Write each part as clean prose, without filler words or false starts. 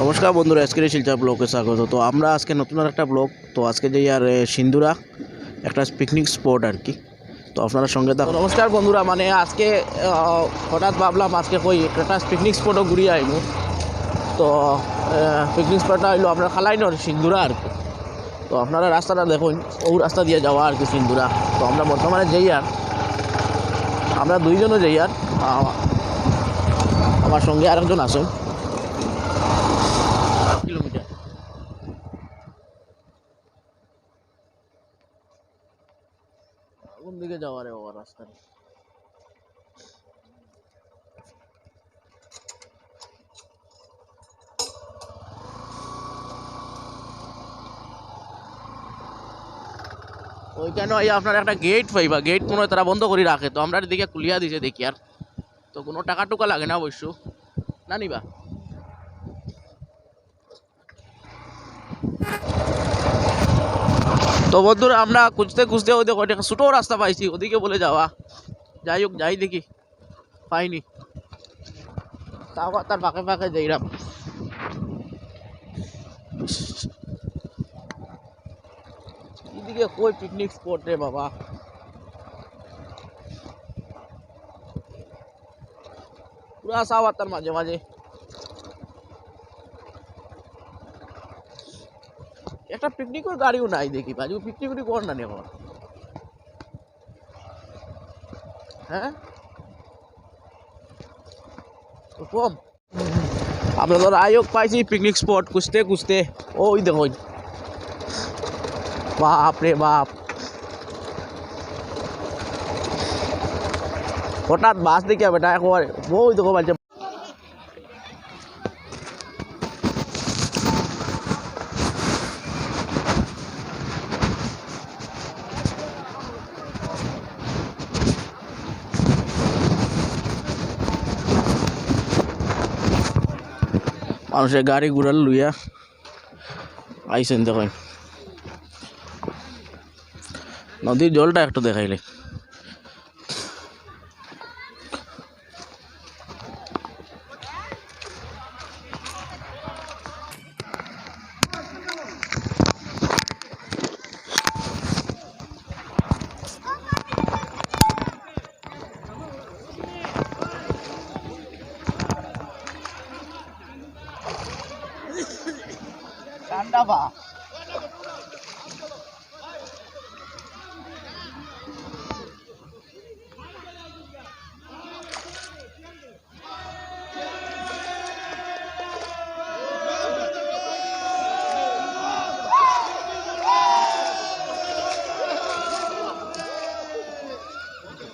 নমস্কার বন্ধুরা, আজকের শিলচর ব্লগে স্বাগত। তো আমরা আজকে নতুন আর একটা ব্লগ। তো আজকে যে আর সিন্দুরা একটা পিকনিক স্পট আর কি। তো আপনারা সঙ্গে থাকুন। নমস্কার বন্ধুরা, মানে আজকে হঠাৎ ভাবলাম আজকে কই একটা পিকনিক স্পটও ঘুরিয়ে আইব। তো পিকনিক স্পটটা হইলো আপনার খালাইনর সিন্দুরা আর কি। তো আপনারা রাস্তাটা দেখুন, ও রাস্তা দিয়ে যাওয়া আর কি সিন্দুরা। তো আমরা বর্তমানে যাই আর আমরা দুইজনও যাই আর আমার সঙ্গে আরেকজন আসুন। কিলোমিটার কোন দিকে যাওয়া রে বাবা রাস্তা? ওইখানে আপনার একটা গেট পাইবা, গেট মনে হয় তারা বন্ধ করে রাখে। তো আমরা দিকে খুলিয়া দিছে দেখি আর। তো কোনো টাকা টুকা লাগে না অবশ্য, না নিবা। তো বন্ধুরা আমরা খুঁজতে খুঁজতে ওই দেখো একটা ছোটো রাস্তা পাইছি, ওদিকে বলে যাওয়া। যাই হোক, যাই দেখি, পাইনি। তাও তার ফাঁকে ফাঁকে যাইরাম। এদিকে কই পিকনিক স্পট রে বাবা? পুরা সাওয়ার তার মাঝে মাঝে একটা পিকনিকের গাড়িও নাই দেখি বাজু। পিকনিক কর না নি এখন, হ্যাঁ কম। আমরা তো আয়োগ পাইছি পিকনিক স্পট খুঁজতে খুঁজতে। ওই দেখুন, বাপ রে বাপ, হঠাৎ বাস দেখে বেটা একবারে ওই দেখো বাজে। মানুষের গাড়ি ঘুরাল লইয়া আইসেন। দেখুন নদীর জলটা একটু দেখাইলে। ঠান্ডা পা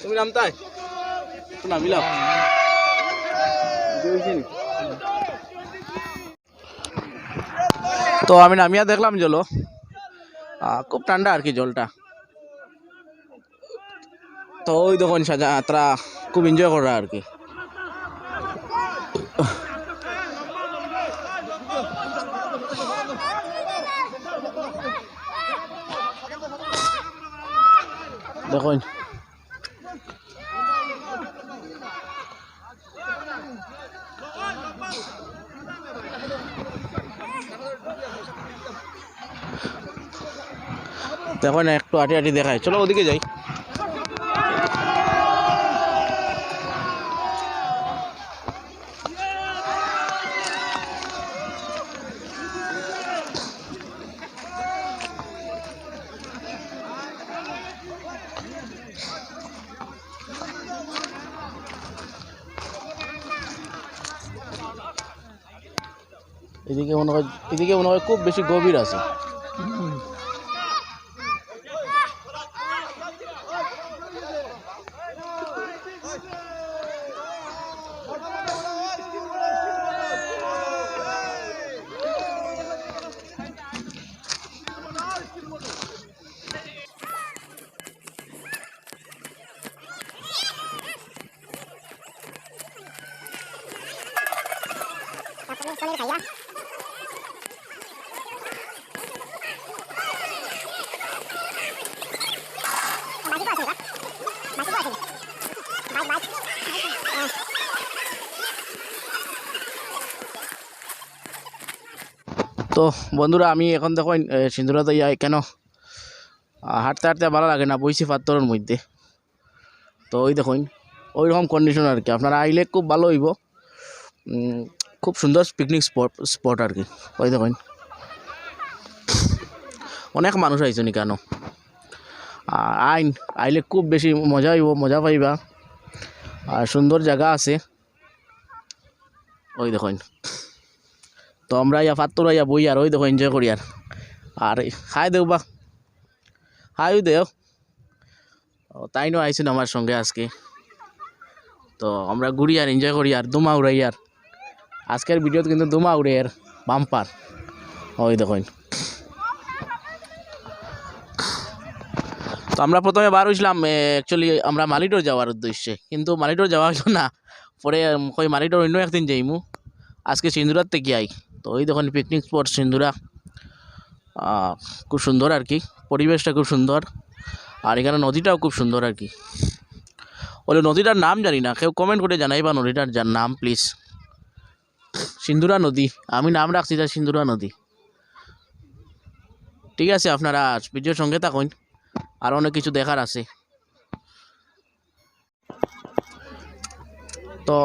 তুমি নামতাই নামিলাম। তো আমি নামিয়া দেখলাম জল খুব ঠান্ডা আর কি জলটা। তো ওই দেখুন সাজা তারা খুব এনজয় করা আর কি। দেখুন দেখুন একটু আটি আটি দেখায়। চলো ওদিকে যাই। এদিকে মনে হয় খুব বেশি গভীর আছে। তো বন্ধুরা আমি এখন দেখো সিন্দুরাতে যাই কেন হাঁটতে হাঁটতে ভালো লাগে না, বইছি পাত্তরের মধ্যে। তো ওই দেখুন ওই রকম কন্ডিশন আর কি, আপনারা আইলে খুব ভালো হইব। খুব সুন্দর পিকনিক স্পট আর কি। ওই দেখুন অনেক মানুষ আইছেন কেন, আইলে খুব বেশি মজা হইব, মজা পাইবা। আর সুন্দর জায়গা আছে ওই দেখুন। তো আমরা ইয়া পাত্তর ইয়া বই আর ওই দেখো এনজয় করি আর খাই দেও বা খাইও দেও। তাই নো আইসুন আমার সঙ্গে আজকে। তো আমরা ঘুরি আর এনজয় করি আর দুমা উড়াই আর আজকের ভিডিওতে কিন্তু দুমা উড়ে আর বাম্পার। ওই দেখুন তো আমরা প্রথমে বার হয়েছিলাম অ্যাকচুয়ালি আমরা মালিটোর যাওয়ার উদ্দেশ্যে, কিন্তু মালিটোর যাওয়া হলো না। পরে কই মালিটোর অন্য একদিন যাইমু, আজকে সিন্দুরার থেকে আই। তো ওই দেখুন পিকনিক স্পট সিন্দুরা, খুব সুন্দর আর কি, পরিবেশটা খুব সুন্দর। আর এখানে নদীটাও খুব সুন্দর আর কি। বলে নদীটার নাম জানি না, কেউ কমেন্ট করে জানাইবা নদীটার নাম প্লিজ। সিন্দুরা নদী, আমি নাম রাখছি তার সিন্দুরা নদী। ঠিক আছে, আপনারা ভিডিওর সঙ্গে থাকুন, আর অনেক কিছু দেখার আছে। তো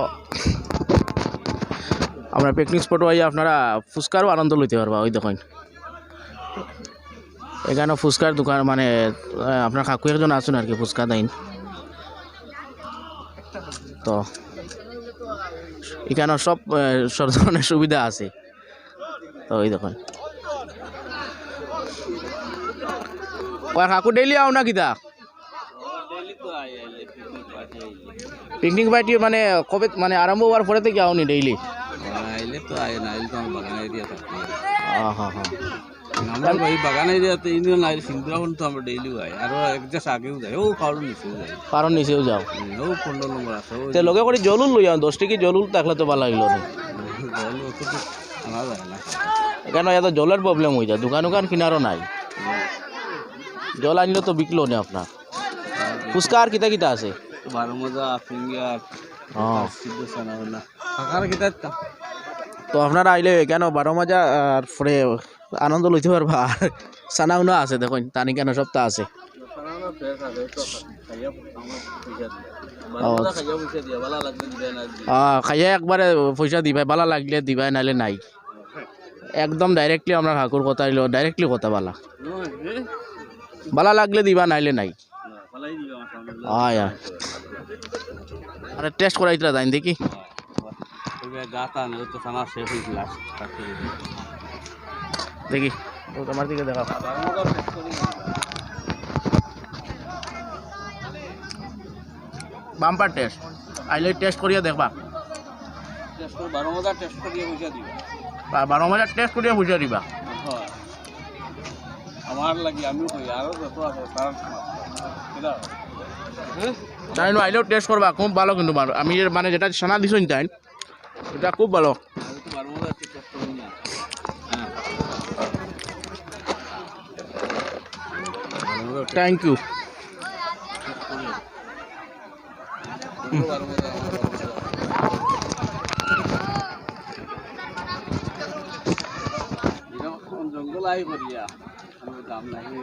আমরা পিকনিক স্পট হয়ে আপনারা ফুচকারও আনন্দ লইতে পারবা। ওই দেখুন এখানে ফুচকার দোকান, মানে আপনার কাকু একজন আসুন আর কি, ফুচকা দেন। তো এখানে সব ধরনের সুবিধা আছে। তো ওই দেখুন কাকু ডেইলি আও না কিতা পিকনিক পার্টি, মানে কবে মানে আরম্ভ হওয়ার পরে থেকে আও নি ডেইলি? হ্যাঁ হ্যাঁ হ্যাঁ, আমরা ভাই বাগান এরিয়াতে ইউনিয়ন আইলে সিন্দুরাখন তো আমরা ডেইলি যাই, আর একজাস আগেও যাই, ও কারণ নিচেও যাই, কারণ নিচেও যাও। ও 15 নম্বর আছে তে লগে করে জলুল লই যাও, 10 টাকি জলুল থাকলে তো ভালো লাগলো না। জল অত আনা যায় না, কেন এত জলের প্রবলেম হয়ে যায়, দোকান কিনারও নাই, জল আনলে তো বিকলো না আপনার। ফুচকা আর কিতা কিতা আছে? 12 মজা ফিঙ্গার, হ্যাঁ সিদ্ধ সানা না কাকার কিতা। তো আপনারা আইলে কেন 12 মজা আর পরে আনন্দ লইতে পারবা। আর সানাউনা আছে দেখুন, তানি কেন সবটা আছে। খাইয়া একবারে পয়সা দিবাই, ভালো লাগলে দিবাই, নাইলে নাই। একদম ডাইরেক্টলি আমরা ঠাকুর কথা হইলো, ডাইরেক্টলি কথা বালা, ভালো লাগলে দিবা, নাইলে নাই। আরে টেস্ট করাইতরা যাই দেখি। দেখি তোমার দিকে দেখা, বাম্পার টেস্ট। আইলে টেস্ট করিয়া দেখবা, 12 মজা টেস্ট করিয়া পয়সা দিবা, 12 মজা টেস্ট করিয়া পয়সা দিবা। আমার লাগি আমিও কই আরো যত আছে তার তাই নো আইলেও টেস্ট করবা, খুব ভালো। কিন্তু আমি মানে যেটা সানা দিছো তাই এটা খুব ভালো। Thank you.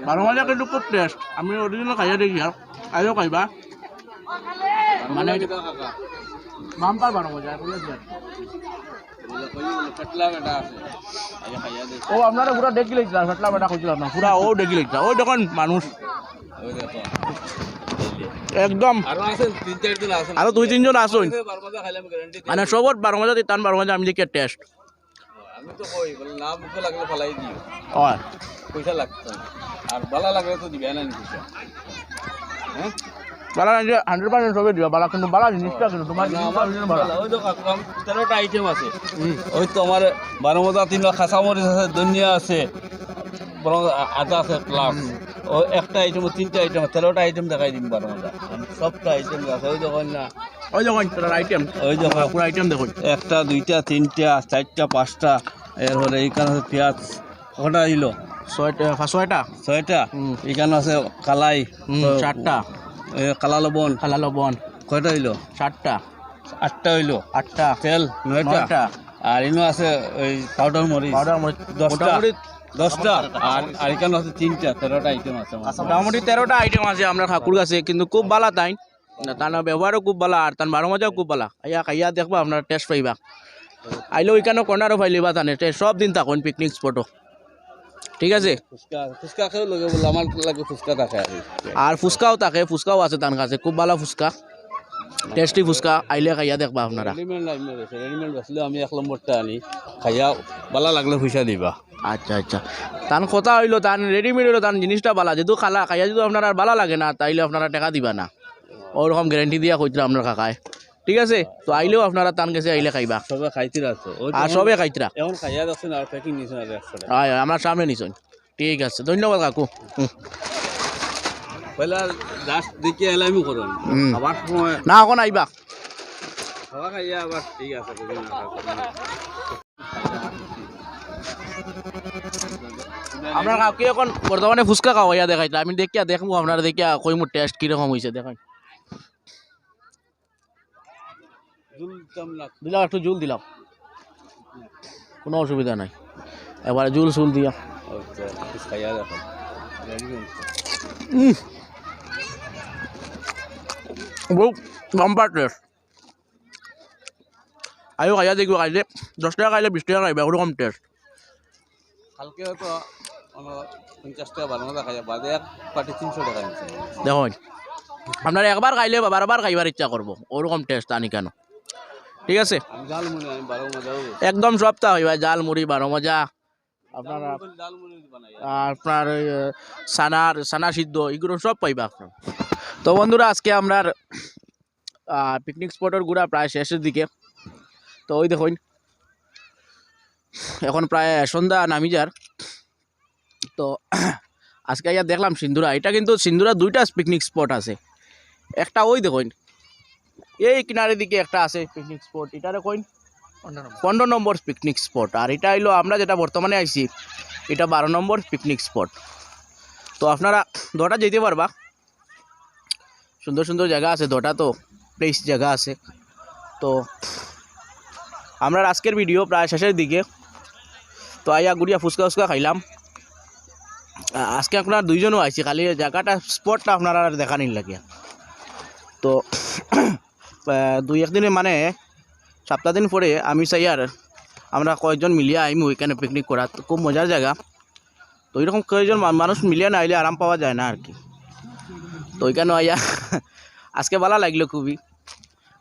বারো মজা কিন্তু খুব টেস্ট, আমি অরিজিনাল খাইয়া দেখি আর আইও খাইবা, মানে বাম্পার 12 মজা। ও আপনারা পুরা দেখি লাগছিল, ফেটলা বেটা কইছিলাম না, পুরা ও দেখি লাগছিল। ওই দেখুন মানুষ একদম, আরো 2-3 জন আসুন, মানে সবর 12 মজা টান 12 মজা আমি দেখি টেস্ট। আমি তো কই বলে না মুখে লাগলে ফলাই দিও, হয় পয়সা লাগতো আর ভালো লাগলে তো দিবে না পয়সা। হ্যাঁ বালা 100% সবে দিবা বালা, কিন্তু বালা জিনিসটা কিন্তু তোমার ওই তো 13টা আইটেম আছে। ওই তো আমার 12 মজা 3 খাসা মরিচ আছে, ধনিয়া আছে, বরং আদা আছে প্লাস। ও একটা আইটেম 3টা আইটেম 13টা আইটেম দেখাই দিন 12 মজা, সবটা আইটেম আছে। ওই দেখুন না, ওই দেখুন আইটেম, ওই দেখুন পুরো আইটেম দেখুন, 1টা 2টা 3টা 4টা 5টা, এরপরে এইখানে আছে পেঁয়াজ, কটা দিল 6টা। এখানে আছে কালাই 4টা, কালা লবণ কালা লবণ কয়টা হইল 7টা, 8টা হইল, 8টা তেল 9টা, আর ইনো আছে ওই পাউডার মরিচ পাউডার মরিচ 10টা মোটামুটি 10টা আর এখানে আছে 3টা 13টা আইটেম আছে আমার। মোটামুটি 13টা আইটেম আছে আপনার কাকুর কাছে, কিন্তু খুব ভালো তাই তার ব্যবহারও খুব ভালো আর তার বারো মজাও খুব ভালো। খাইয়া দেখবা আপনার টেস্ট পাইবা, আইলে ওইখানে কর্নারও পাইলিবা তানে সব দিন থাকুন পিকনিক স্পটও, ঠিক আছে। ফুচকা ফুচকা খেয়েও লগে বললো আমার লাগে ফুচকা থাকে আর ফুচকাও থাকে, ফুচকাও আছে তার কাছে খুব ভালো ফুচকা, টেস্টি ফুচকা, আইলে খাইয়া দেখবা আপনারা। রেডিমেড বাসলে আমি 1 নম্বরটা আনি খাইয়া ভালো লাগলে পয়সা দিবা। আচ্ছা আচ্ছা, তান কথা হইলো তান রেডিমেড হইলো তান জিনিসটা বালা, যেহেতু খাইয়া যদি আপনার আর ভালো লাগে না তাইলে আপনারা টাকা দিবা না, ওরকম গ্যারান্টি দিয়া কইছিল আপনার কাকায়, ঠিক আছে। তো আইলেও আপনারা তান কাছে আইলে খাইবা, সবে খাইতে আছে আর সবে খাইতরা এখন খাইয়া যাচ্ছেন আর প্যাকিং নিছেন আর 100 টাকা হয় আমার সামনে নিছন, ঠিক আছে, ধন্যবাদ কাকু। পয়লা লাস্ট দিকে এলাইমু করুন হুম। খাবার সময় না এখন আইবা, খাওয়া খাইয়া আবার ঠিক আছে বুঝুন না আপনার কাকু এখন বর্তমানে ফুচকা খাওয়াইয়া দেখাইতা, আমি দেখিয়া দেখবো আপনারা দেখিয়া কইমু টেস্ট কিরকম হয়েছে দেখাই। দিলাম একটু জুল দিলাম, কোনো অসুবিধা নাই, এবারে জুল সুল দিয়া খাইয়া দেখো বহু বাম্পার টেস্ট। আইও খাইয়া দেখবো, খাইলে 10 টাকা খাইলে 20 টাকা খাইবা ওরকম টেস্ট। কালকে হয়তো 50 টাকা বানানো খাইয়া বাদে এক পাটি 300 টাকা নিচ্ছে দেখুন আপনারা একবার খাইলে বারবার খাইবার ইচ্ছা করবো, ওরকম টেস্ট আনি কেন, ঠিক আছে। আমি জাল মনে আমি 12 মজাও একদম সপ্তাহ হইবা জাল মুড়ি বারো মজা, আপনারা জাল মনে বানাই আপনার সানা সিদ্ধ এগুলো সব পাইবা আপনার। তো বন্ধুরা আজকে আমরা পিকনিক স্পটের ঘোরা প্রায় শেষের দিকে, তো ওই দেখুন এখন প্রায় সন্ধ্যা নামি যার। তো আজকে ইয়া দেখলাম সিন্ধুরা, এটা কিন্তু সিন্ধুরা 2টা পিকনিক স্পট আছে, একটা ওই দেখুন এই কিনারের দিকে একটা আছে পিকনিক স্পট, এটারে কইন 15 নম্বর পিকনিক স্পট, আর এটা হইলো আমরা যেটা বর্তমানে আইছি এটা 12 নম্বর পিকনিক স্পট। তো আপনারা দুটা যেতে পারবা, সুন্দর সুন্দর জায়গা আছে, দুটা তো প্লেস জায়গা আছে। তো আমরা আজকের ভিডিও প্রায় শেষের দিকে, তো আইয়া গুড়িয়া ফুচকা ফুচকা খাইলাম। আজকে আপনার 2 জনও আইছি, খালি জায়গাটা স্পটটা আপনারা দেখানির লাগে। তো 2-1 দিনে মানে সপ্তাহ দিন পরে আমি চাই আর আমরা কয়েকজন মিলিয়ে আইমু ওইখানে পিকনিক করা, খুব মজার জায়গা। তো এরকম কয়েকজন মানুষ মিলিয়ে না আইলে আরাম পাওয়া যায় না আর কি। তো ওইখানে আইয়া আজকে ভালো লাগলো খুবই।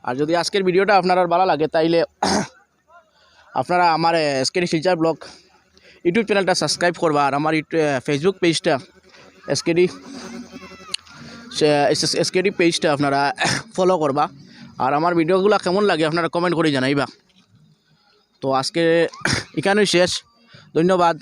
আর যদি আজকের ভিডিওটা আপনার ভালো লাগে তাইলে আপনারা আমার এসকেডি শিলচর ব্লগ ইউটিউব চ্যানেলটা সাবস্ক্রাইব করবা, আর আমার ফেসবুক পেজটা এসকেডি পেজটা আপনারা ফলো করবা। আর আমার ভিডিওগুলো কেমন লাগে আপনারা কমেন্ট করে জানাইবা। তো আজকে এখানেই শেষ, ধন্যবাদ।